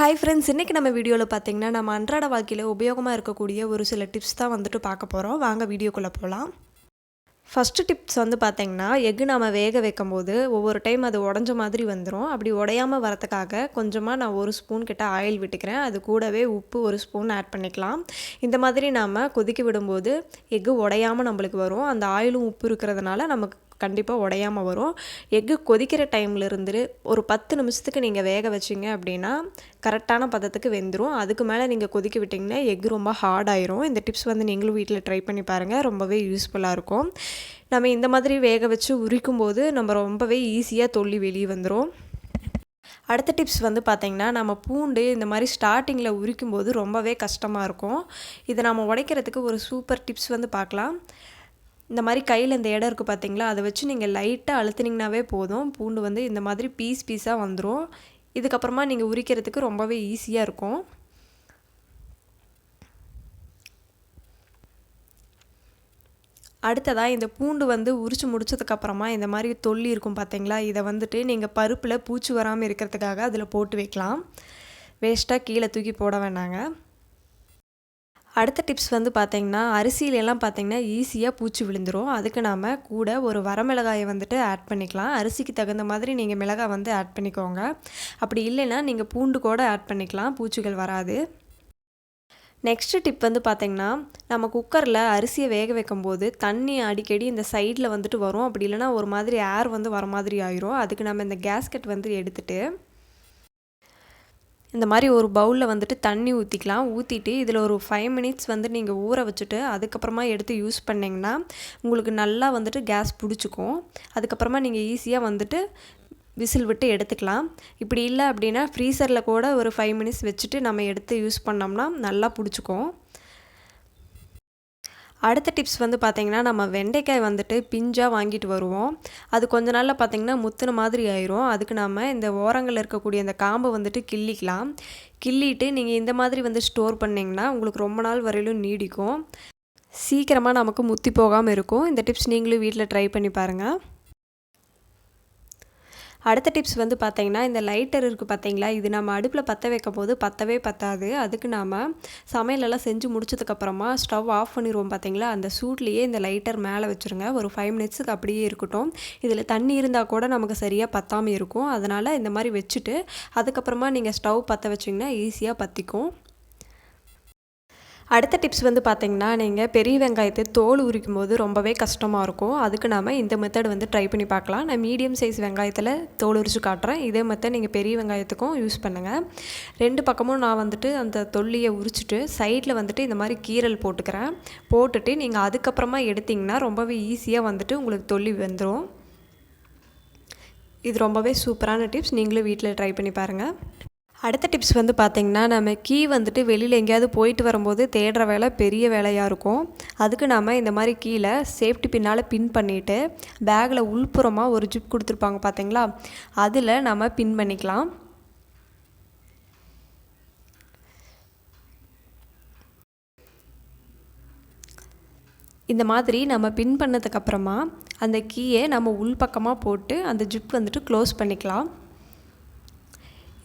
Hi friends, இன்றைக்கி நம்ம வீடியோவில் பார்த்திங்கன்னா நம்ம அன்றாட வாழ்க்கையில் உபயோகமாக இருக்கக்கூடிய ஒரு சில டிப்ஸ் தான் வந்துட்டு பார்க்க போகிறோம். வாங்க வீடியோக்குள்ளே போகலாம். ஃபஸ்ட்டு டிப்ஸ் வந்து பார்த்திங்கன்னா, எக்கு நம்ம வேக வைக்கும்போது ஒவ்வொரு டைம் அது உடஞ்ச மாதிரி வந்துடும். அப்படி உடையாமல் வரத்துக்காக கொஞ்சமாக நான் 1 ஸ்பூன் கிட்ட ஆயில் விட்டுக்கிறேன். அது கூடவே உப்பு 1 ஸ்பூன் ஆட் பண்ணிக்கலாம். இந்த மாதிரி நாம் கொதிக்க விடும்போது எக்கு உடையாமல் நம்மளுக்கு வரும். அந்த ஆயிலும் உப்பு இருக்கிறதுனால நமக்கு கண்டிப்பாக உடையாமல் வரும். எக்கு கொதிக்கிற டைமில் இருந்து ஒரு 10 நிமிஷத்துக்கு நீங்கள் வேக வச்சிங்க அப்படின்னா கரெக்டான பதத்துக்கு வெந்துடும். அதுக்கு மேலே நீங்கள் கொதிக்க விட்டிங்கன்னா எக்கு ரொம்ப ஹார்ட் ஆயிரும். இந்த டிப்ஸ் வந்து நீங்களும் வீட்டில் ட்ரை பண்ணி பாருங்கள், ரொம்பவே யூஸ்ஃபுல்லாக இருக்கும். நம்ம இந்த மாதிரி வேக வச்சு உரிக்கும்போது நம்ம ரொம்பவே ஈஸியாக தொல்லி வெளியே வந்துடும். அடுத்த டிப்ஸ் வந்து பார்த்திங்கன்னா, நம்ம பூண்டு இந்த மாதிரி ஸ்டார்டிங்கில் உரிக்கும்போது ரொம்பவே கஷ்டமாக இருக்கும். இதை நம்ம உடைக்கிறதுக்கு ஒரு சூப்பர் டிப்ஸ் வந்து பார்க்கலாம். இந்த மாதிரி கையில் இந்த இடம் இருக்குது பார்த்திங்களா, அதை வச்சு நீங்கள் லைட்டாக அழுத்தினீங்கனாவே போதும். பூண்டு வந்து இந்த மாதிரி பீஸாக வந்துடும். இதுக்கப்புறமா நீங்கள் உரிக்கிறதுக்கு ரொம்பவே ஈஸியாக இருக்கும். அடுத்ததாக இந்த பூண்டு வந்து உரித்து முடிச்சதுக்கப்புறமா இந்த மாதிரி தொல்லி இருக்கும் பார்த்திங்களா, இதை வந்துட்டு நீங்கள் பருப்பில் பூச்சி வராமல் இருக்கிறதுக்காக அதில் போட்டு வைக்கலாம். வேஸ்ட்டாக கீழே தூக்கி போட வேண்டாங்க. அடுத்த டிப்ஸ் வந்து பார்த்திங்கன்னா, அரிசியிலலாம் பார்த்திங்கன்னா ஈஸியாக பூச்சி விழுந்துடும். அதுக்கு நாம் கூட ஒரு வரமிளகாயை வந்துட்டு ஆட் பண்ணிக்கலாம். அரிசிக்கு தகுந்த மாதிரி நீங்கள் மிளகாய் வந்து ஆட் பண்ணிக்கோங்க. அப்படி இல்லைன்னா நீங்கள் பூண்டு கூட ஆட் பண்ணிக்கலாம், பூச்சிகள் வராது. நெக்ஸ்ட்டு டிப் வந்து பார்த்திங்கன்னா, நம்ம குக்கரில் அரிசியை வேக வைக்கும்போது தண்ணி அடிக்கடி இந்த சைடில் வந்துட்டு வரும். அப்படி இல்லைனா ஒரு மாதிரி ஏர் வந்து வர மாதிரி ஆயிரும். அதுக்கு நம்ம இந்த கேஸ்கெட் வந்து எடுத்துகிட்டு இந்த மாதிரி ஒரு பவுலில் வந்துட்டு தண்ணி ஊற்றிக்கலாம். ஊற்றிட்டு இதில் ஒரு 5 மினிட்ஸ் வந்து நீங்கள் ஊற வச்சுட்டு அதுக்கப்புறமா எடுத்து யூஸ் பண்ணிங்கன்னா உங்களுக்கு நல்லா வந்துட்டு கேஸ் பிடிச்சிக்கும். அதுக்கப்புறமா நீங்கள் ஈஸியாக வந்துட்டு விசில் விட்டு எடுத்துக்கலாம். இப்படி இல்லை அப்படின்னா ஃப்ரீசரில் கூட ஒரு 5 மினிட்ஸ் வச்சுட்டு நம்ம எடுத்து யூஸ் பண்ணோம்னா நல்லா பிடிச்சிக்கும். அடுத்த டிப்ஸ் வந்து பார்த்திங்கன்னா, நம்ம வெண்டைக்காய் வந்துட்டு பிஞ்சாக வாங்கிட்டு வருவோம். அது கொஞ்ச நாளில் பார்த்திங்கன்னா முத்துன மாதிரி ஆயிரும். அதுக்கு நம்ம இந்த ஓரங்களில் இருக்கக்கூடிய இந்த காம்பை வந்துட்டு கிள்ளிக்கலாம். கிள்ளிட்டு நீங்கள் இந்த மாதிரி வந்து ஸ்டோர் பண்ணிங்கன்னா உங்களுக்கு ரொம்ப நாள் வரையிலும் நீடிக்கும். சீக்கிரமாக நமக்கு முத்தி போகாமல் இருக்கும். இந்த டிப்ஸ் நீங்களும் வீட்டில் ட்ரை பண்ணி பாருங்கள். அடுத்த டிப்ஸ் வந்து பார்த்திங்கன்னா, இந்த லைட்டர் இருக்குது பார்த்திங்களா, இது நம்ம அடுப்பில் பற்ற வைக்கும் போது பற்றவே பற்றாது. அதுக்கு நாம் சமையலெல்லாம் செஞ்சு முடிச்சதுக்கப்புறமா ஸ்டவ் ஆஃப் பண்ணிடுவோம் பார்த்திங்களா, அந்த சூட்லேயே இந்த லைட்டர் மேலே வச்சுருங்க. ஒரு 5 மினிட்ஸுக்கு அப்படியே இருக்கட்டும். இதில் தண்ணி இருந்தால் கூட நமக்கு சரியாக பற்றாமல் இருக்கும். அதனால் இந்த மாதிரி வச்சுட்டு அதுக்கப்புறமா நீங்கள் ஸ்டவ் பற்ற வச்சிங்கன்னா ஈஸியாக பற்றிக்கும். அடுத்த டிப்ஸ் வந்து பார்த்திங்கன்னா, நீங்கள் பெரிய வெங்காயத்தை தோல் உரிக்கும் போது ரொம்பவே கஷ்டமாக இருக்கும். அதுக்கு நாம் இந்த மெத்தட் வந்து ட்ரை பண்ணி பார்க்கலாம். நான் மீடியம் சைஸ் வெங்காயத்தில் தோல் உரித்து காட்டுறேன். இதே மெத்தட் நீங்கள் பெரிய வெங்காயத்துக்கும் யூஸ் பண்ணுங்கள். 2 பக்கமும் நான் வந்துட்டு அந்த தொல்லியை உரிச்சிட்டு சைடில் வந்துட்டு இந்த மாதிரி கீரல் போட்டுக்கிறேன். போட்டுட்டு நீங்கள் அதுக்கப்புறமா எடுத்திங்கன்னா ரொம்பவே ஈஸியாக வந்துட்டு உங்களுக்கு தொல்லி வந்துடும். இது ரொம்பவே சூப்பரான டிப்ஸ், நீங்களும் வீட்டில் ட்ரை பண்ணி பாருங்கள். அடுத்த டிப்ஸ் வந்து பார்த்திங்கன்னா, நம்ம கீ வந்துட்டு வெளியில் எங்கேயாவது போயிட்டு வரும்போது தேடுற வேலை பெரிய வேலையாக இருக்கும். அதுக்கு நாம் இந்த மாதிரி கீழே சேஃப்டி பின்னால் பின் பண்ணிவிட்டு பேக்கில் உள்புறமாக ஒரு ஜிப் கொடுத்துருப்பாங்க பார்த்திங்களா, அதில் நம்ம பின் பண்ணிக்கலாம். இந்த மாதிரி நம்ம பின் பண்ணதுக்கப்புறமா அந்த கீயை நம்ம உள்பக்கமாக போட்டு அந்த ஜிப் வந்துட்டு க்ளோஸ் பண்ணிக்கலாம்.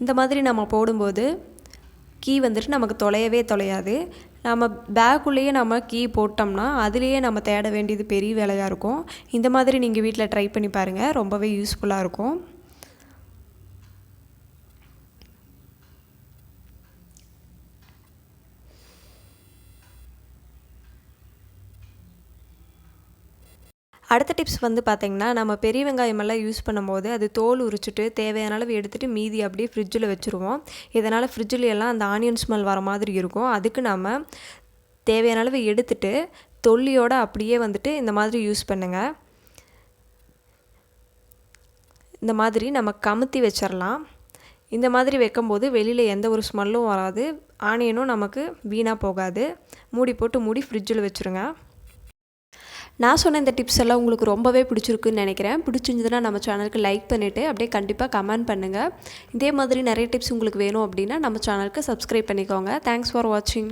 இந்த மாதிரி நம்ம போடும்போது கீ வந்துட்டு நமக்கு தொலையாது. நம்ம பேக்குள்ளேயே நம்ம கீ போட்டோம்னா அதுலேயே நம்ம தேட வேண்டியது பெரிய வேலையாக இருக்கும். இந்த மாதிரி நீங்கள் வீட்டில் ட்ரை பண்ணி பாருங்கள், ரொம்பவே யூஸ்ஃபுல்லாக இருக்கும். அடுத்த டிப்ஸ் வந்து பார்த்திங்கன்னா, நம்ம பெரிய வெங்காயமெல்லாம் யூஸ் பண்ணும்போது அது தோல் உரிச்சிட்டு தேவையான அளவு எடுத்துகிட்டு மீதி அப்படியே ஃப்ரிட்ஜில் வச்சுருவோம். இதனால் ஃப்ரிட்ஜில் எல்லாம் அந்த ஆனியன் ஸ்மெல் வர மாதிரி இருக்கும். அதுக்கு நம்ம தேவையான அளவு எடுத்துகிட்டு தொல்லியோடு அப்படியே வந்துட்டு இந்த மாதிரி யூஸ் பண்ணுங்கள். இந்த மாதிரி நம்ம கமுத்தி வச்சிடலாம். இந்த மாதிரி வைக்கும்போது வெளியில் எந்த ஒரு ஸ்மெல்லும் வராது, ஆனியனும் நமக்கு வீணாக போகாது. மூடி ஃப்ரிட்ஜில் வச்சுருங்க. நான் சொன்ன இந்த டிப்ஸ் எல்லாம் உங்களுக்கு ரொம்பவே பிடிச்சிருக்குன்னு நினைக்கிறேன். பிடிச்சிருந்ததுன்னா நம்ம சேனலுக்கு லைக் பண்ணிவிட்டு அப்படியே கண்டிப்பாக கமெண்ட் பண்ணுங்கள். இதே மாதிரி நிறைய டிப்ஸ் உங்களுக்கு வேணும் அப்படின்னா நம்ம சேனலுக்கு சப்ஸ்கிரைப் பண்ணிக்கோங்க. தேங்க்ஸ் ஃபார் வாட்சிங்.